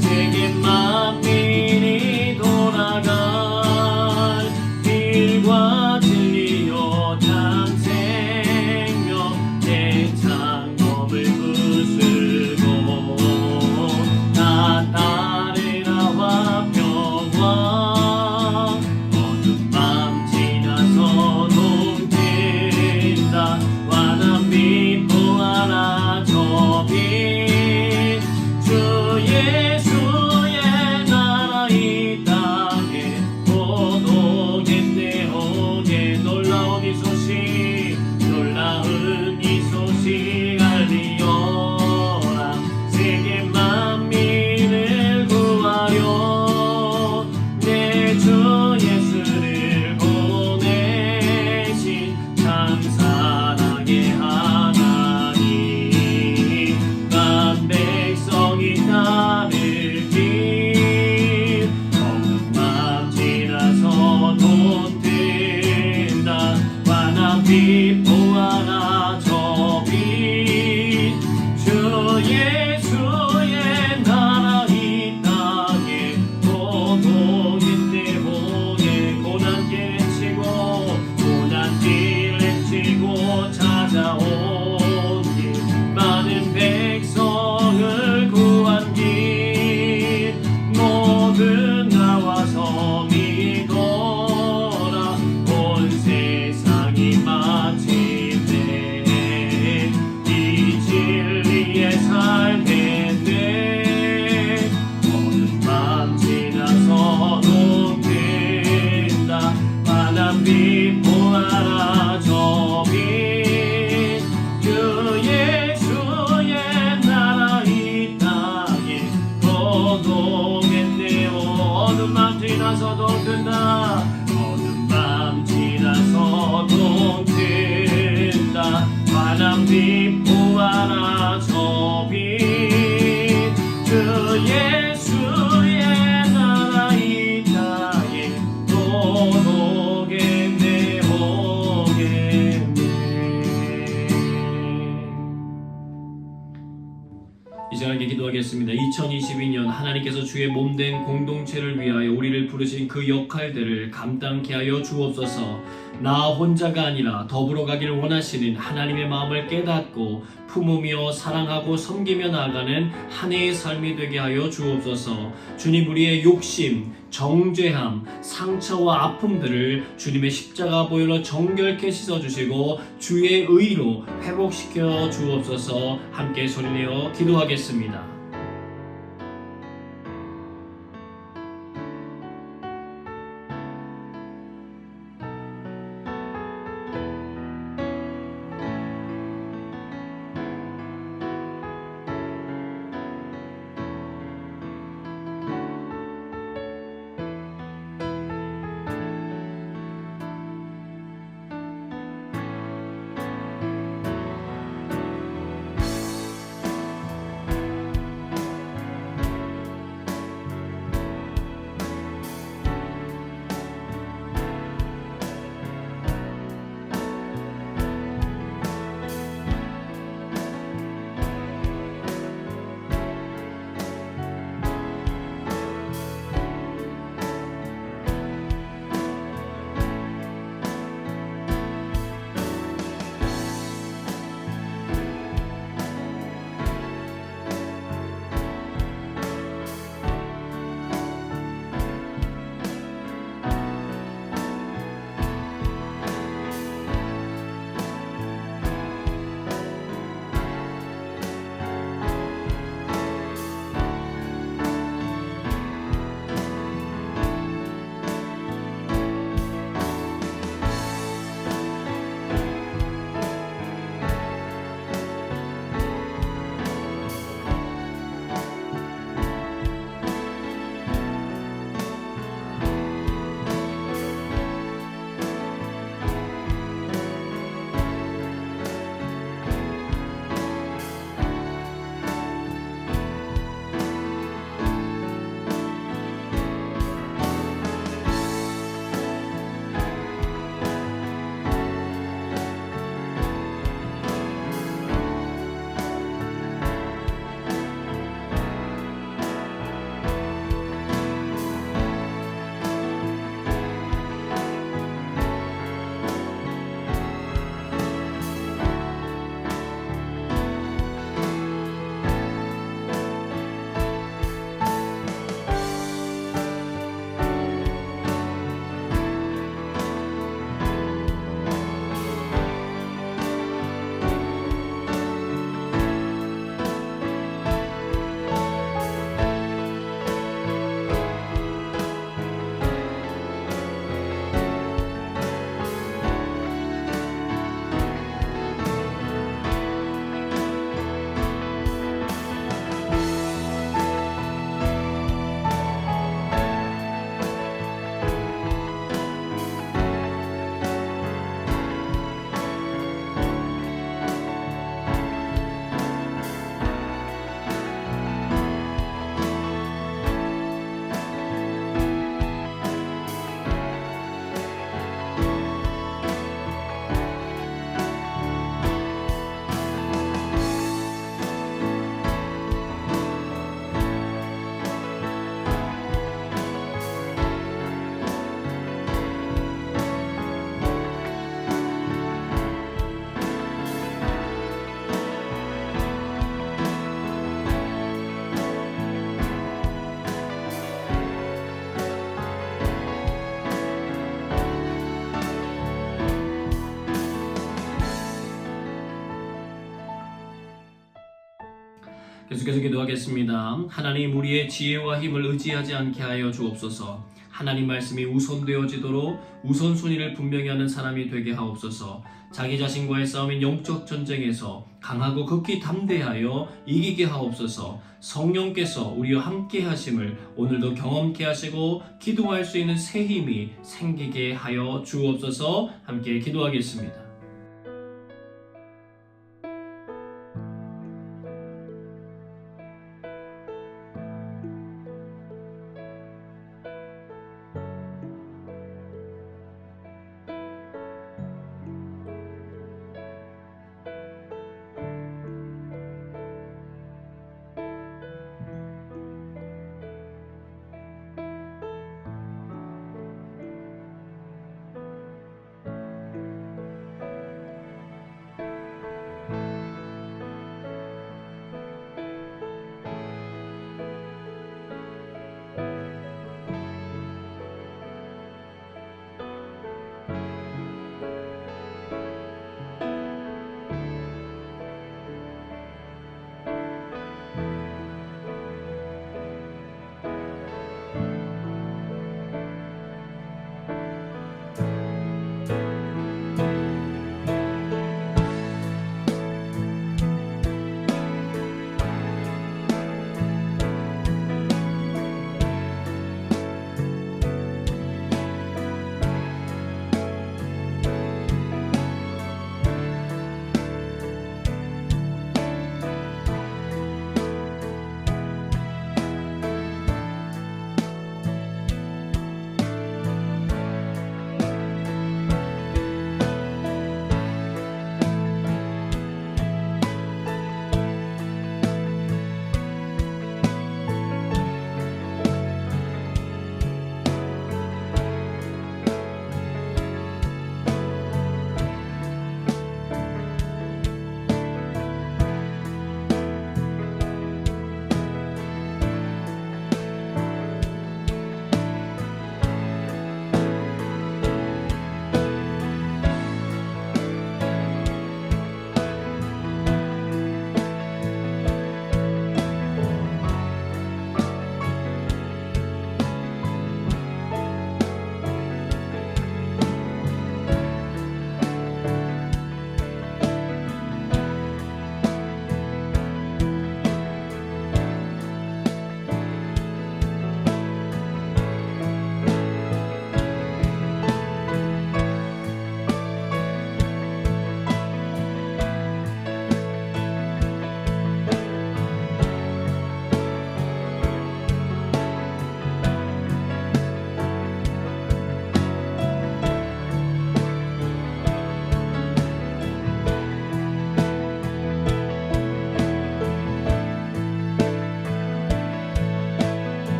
S2: 세계 만민이 돌아갈 길과 진리요 참 생명 내 창검을 부수고 나 따르라 화평왕 어둠 밤 지나서 동된다 환한 빛 보아라 저 빛 주 예수의 나라 이 땅에 곧 오겠네 오게 놀라운 이 소식 알리어라 세계 만민을 구하려 내 주 예수를 보내신 참 사랑의 하나님 만 백성이 따를 길 어느 밤 지나서 돈된다 환한 빛 보아라 저 빛 주 예수의 나라 이 땅에 곧 오겠네 오게 고난길 헤치고 찾아온 길 많은 백성을 구한 길 모든 나와서 믿어라 온 세상이 마침내 이 진리의 삶했네 어느 밤 지나서 녹된다 환한 빛 보아라 저 빛 주 예수의 나라 이 땅에 곧 오겠네 어느 밤 지나서 녹든다 어느 밤 지나서 녹든다 환한 빛 보아라 저 빛 주 예수의 나라 이 땅에 곧 오겠네 오겠네
S3: 이 시간에 기도하겠습니다. 2022년 하나님께서 주의 몸된 공동체를 위하여 우리를 부르신 그 역할들을 감당케 하여 주옵소서. 나 혼자가 아니라 더불어 가기를 원하시는 하나님의 마음을 깨닫고 품으며 사랑하고 섬기며 나아가는 한 해의 삶이 되게 하여 주옵소서. 주님, 우리의 욕심, 정죄함, 상처와 아픔들을 주님의 십자가 보혈로 정결케 씻어주시고 주의 의로 회복시켜 주옵소서. 함께 소리내어 기도하겠습니다. 계속해서 기도하겠습니다. 하나님, 우리의 지혜와 힘을 의지하지 않게 하여 주옵소서. 하나님 말씀이 우선되어지도록 우선순위를 분명히 하는 사람이 되게 하옵소서. 자기 자신과의 싸움인 영적 전쟁에서 강하고 극히 담대하여 이기게 하옵소서. 성령께서 우리와 함께 하심을 오늘도 경험케 하시고 기도할 수 있는 새 힘이 생기게 하여 주옵소서. 함께 기도하겠습니다.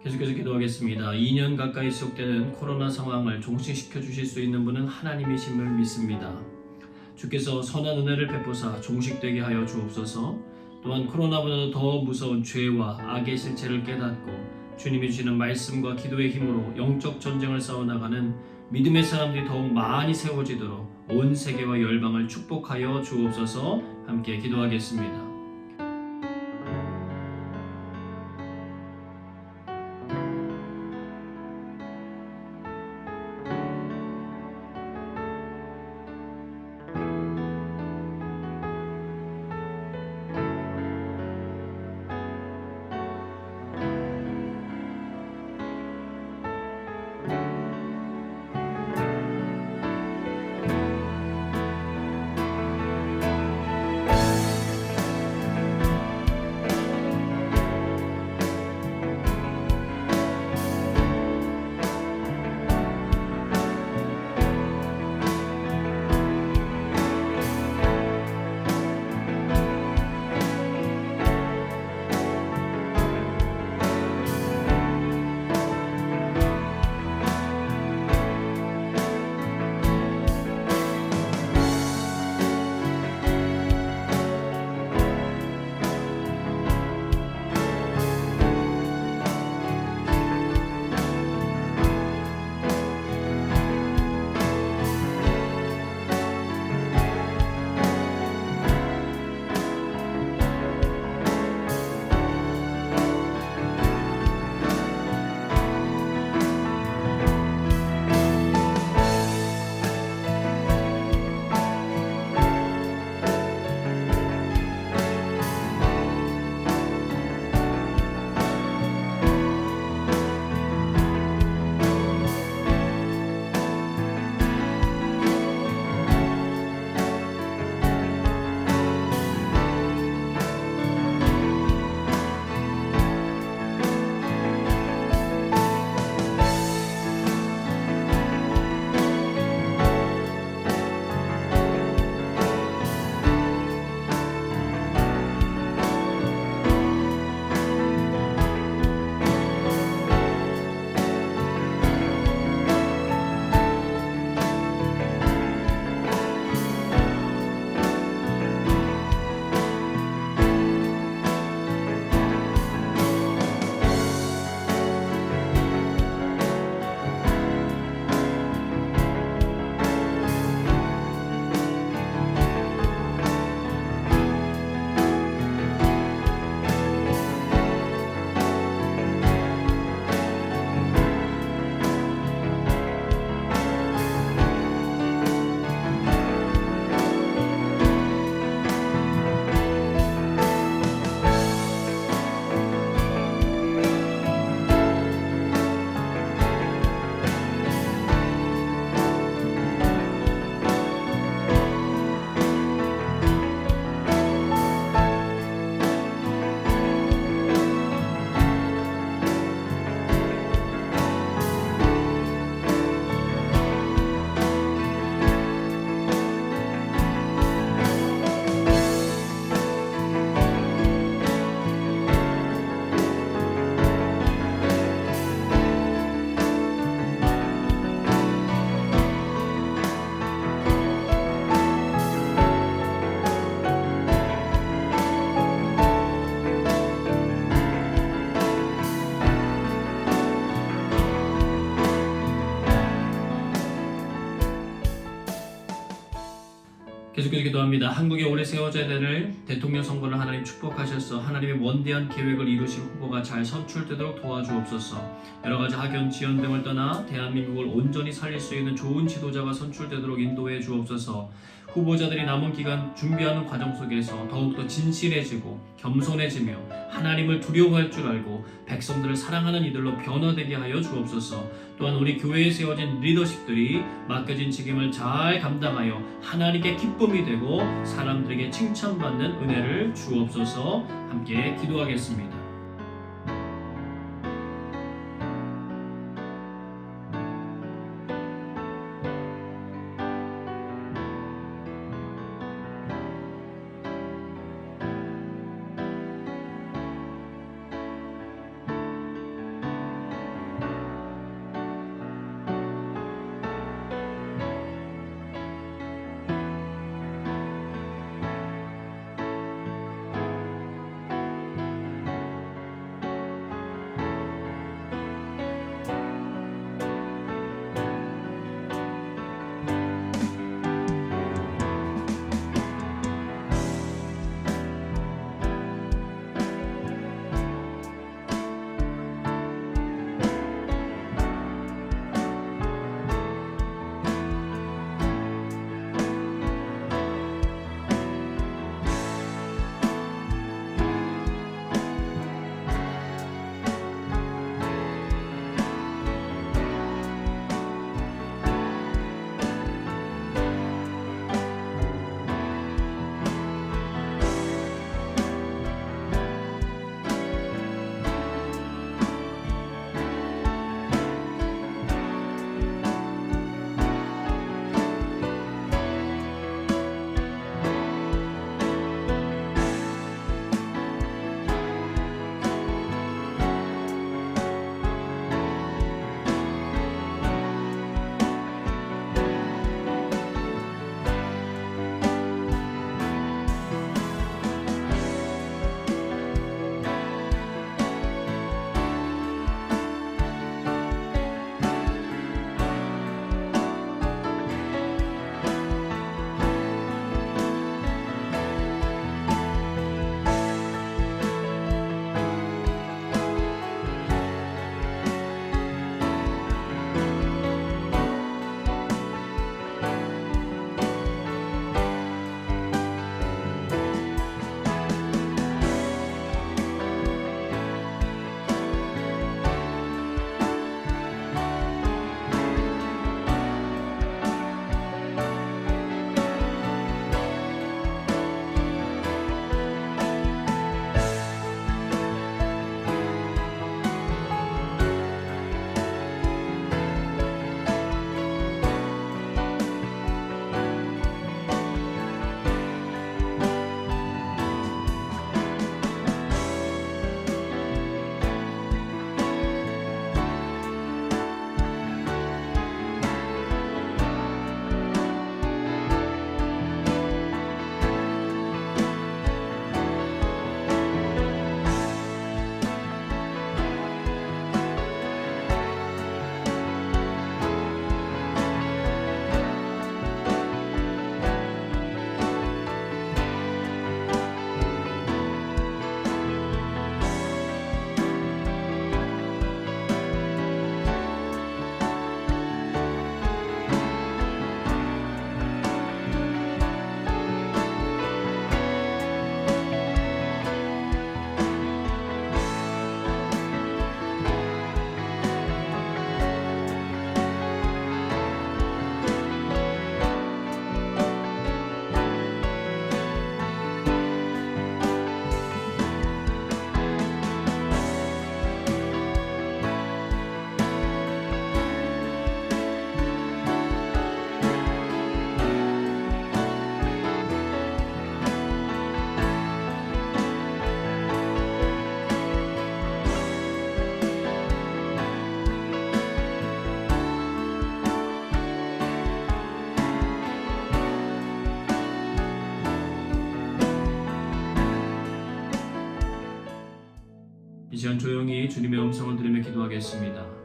S3: 계속해서 기도하겠습니다. 2년 가까이 지속되는 코로나 상황을 종식시켜 주실 수 있는 분은 하나님이심을 믿습니다. 주께서 선한 은혜를 베푸사 종식되게 하여 주옵소서. 또한 코로나보다 더 무서운 죄와 악의 실체를 깨닫고 주님이 주시는 말씀과 기도의 힘으로 영적 전쟁을 싸워나가는 믿음의 사람들이 더욱 많이 세워지도록 온 세계와 열방을 축복하여 주옵소서. 함께 기도하겠습니다. 계속해서 기도합니다. 한국에 오래 세워져야 될 대통령 선거를 하나님 축복하셔서 하나님의 원대한 계획을 이루실 후보가 잘 선출되도록 도와주옵소서. 여러가지 학연, 지연 등을 떠나 대한민국을 온전히 살릴 수 있는 좋은 지도자가 선출되도록 인도해 주옵소서. 후보자들이 남은 기간 준비하는 과정 속에서 더욱더 진실해지고 겸손해지며 하나님을 두려워할 줄 알고 백성들을 사랑하는 이들로 변화되게 하여 주옵소서. 또한 우리 교회에 세워진 리더십들이 맡겨진 책임을 잘 감당하여 하나님께 기쁨이 되고 사람들에게 칭찬받는 은혜를 주옵소서. 함께 기도하겠습니다. 이 시간 조용히 주님의 음성을 들으며 기도하겠습니다.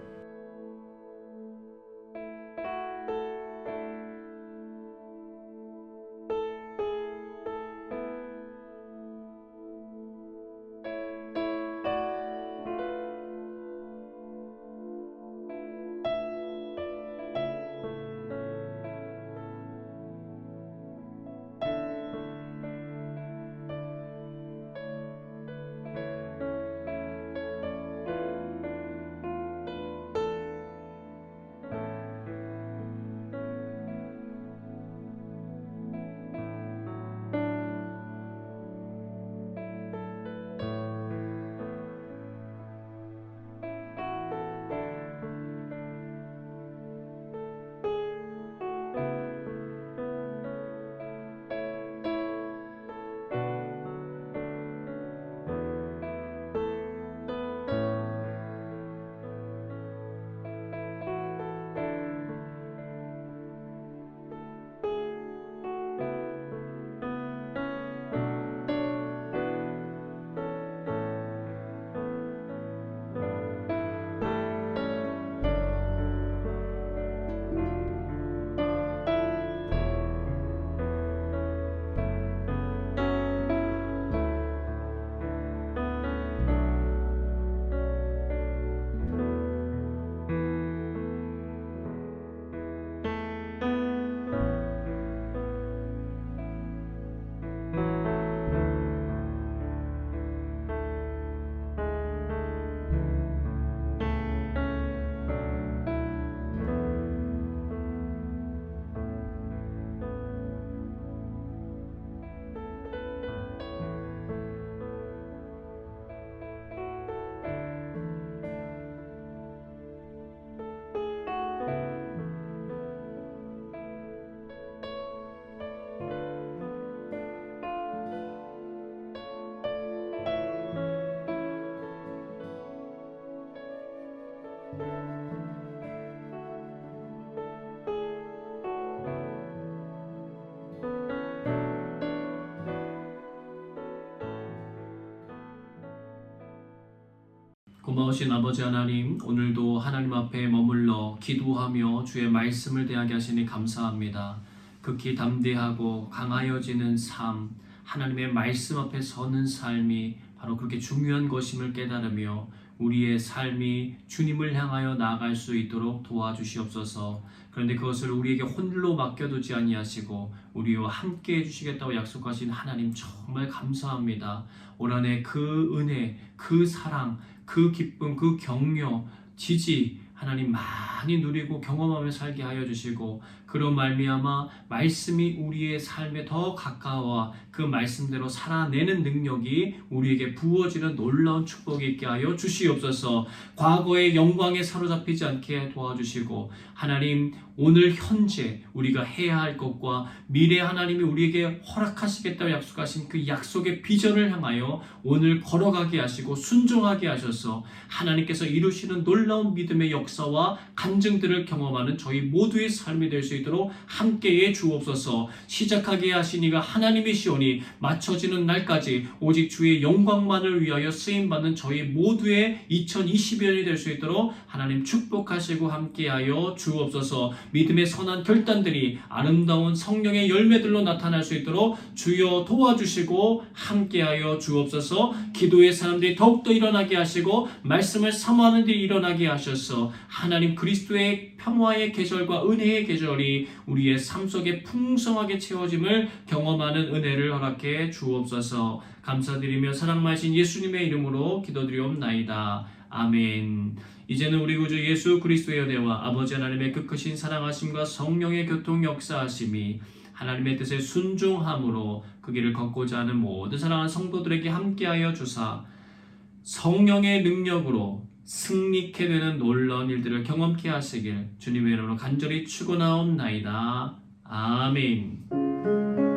S3: 고마우신 아버지 하나님, 오늘도 하나님 앞에 머물러 기도하며 주의 말씀을 대하게 하시니 감사합니다. 극히 담대하고 강하여지는 삶, 하나님의 말씀 앞에 서는 삶이 바로 그렇게 중요한 것임을 깨달으며 우리의 삶이 주님을 향하여 나아갈 수 있도록 도와주시옵소서. 그런데 그것을 우리에게 홀로 맡겨두지 아니하시고 우리와 함께 해주시겠다고 약속하신 하나님 정말 감사합니다. 올 한 해 그 은혜, 그 사랑, 그 기쁨, 그 격려, 지지 하나님 많이 누리고 경험하며 살게 하여 주시고 그런 말미암아 말씀이 우리의 삶에 더 가까워 그 말씀대로 살아내는 능력이 우리에게 부어지는 놀라운 축복이 있게 하여 주시옵소서. 과거의 영광에 사로잡히지 않게 도와주시고 하나님 오늘 현재 우리가 해야 할 것과 미래 하나님이 우리에게 허락하시겠다고 약속하신 그 약속의 비전을 향하여 오늘 걸어가게 하시고 순종하게 하셔서 하나님께서 이루시는 놀라운 믿음의 역사와 간증들을 경험하는 저희 모두의 삶이 될 수 있도록 함께해 주옵소서. 시작하게 하신 이가 하나님이시오니 맞춰지는 날까지 오직 주의 영광만을 위하여 쓰임받는 저희 모두의 2020년이 될 수 있도록 하나님 축복하시고 함께하여 주옵소서. 믿음의 선한 결단들이 아름다운 성령의 열매들로 나타날 수 있도록 주여 도와주시고 함께하여 주옵소서. 기도의 사람들이 더욱더 일어나게 하시고 말씀을 사모하는 일이 일어나게 하셔서 하나님 그리스도의 평화의 계절과 은혜의 계절이 우리의 삶 속에 풍성하게 채워짐을 경험하는 은혜를 허락해 주옵소서. 감사드리며 사랑 마신 예수님의 이름으로 기도드리옵나이다. 아멘. 이제는 우리 구주 예수 그리스도의 은혜와 아버지 하나님의 그 크신 사랑하심과 성령의 교통 역사하심이 하나님의 뜻에 순종함으로 그 길을 걷고자 하는 모든 사랑하는 성도들에게 함께하여 주사 성령의 능력으로 승리케 되는 놀라운 일들을 경험케 하시길 주님의 이름으로 간절히 축원하옵나이다. 아멘.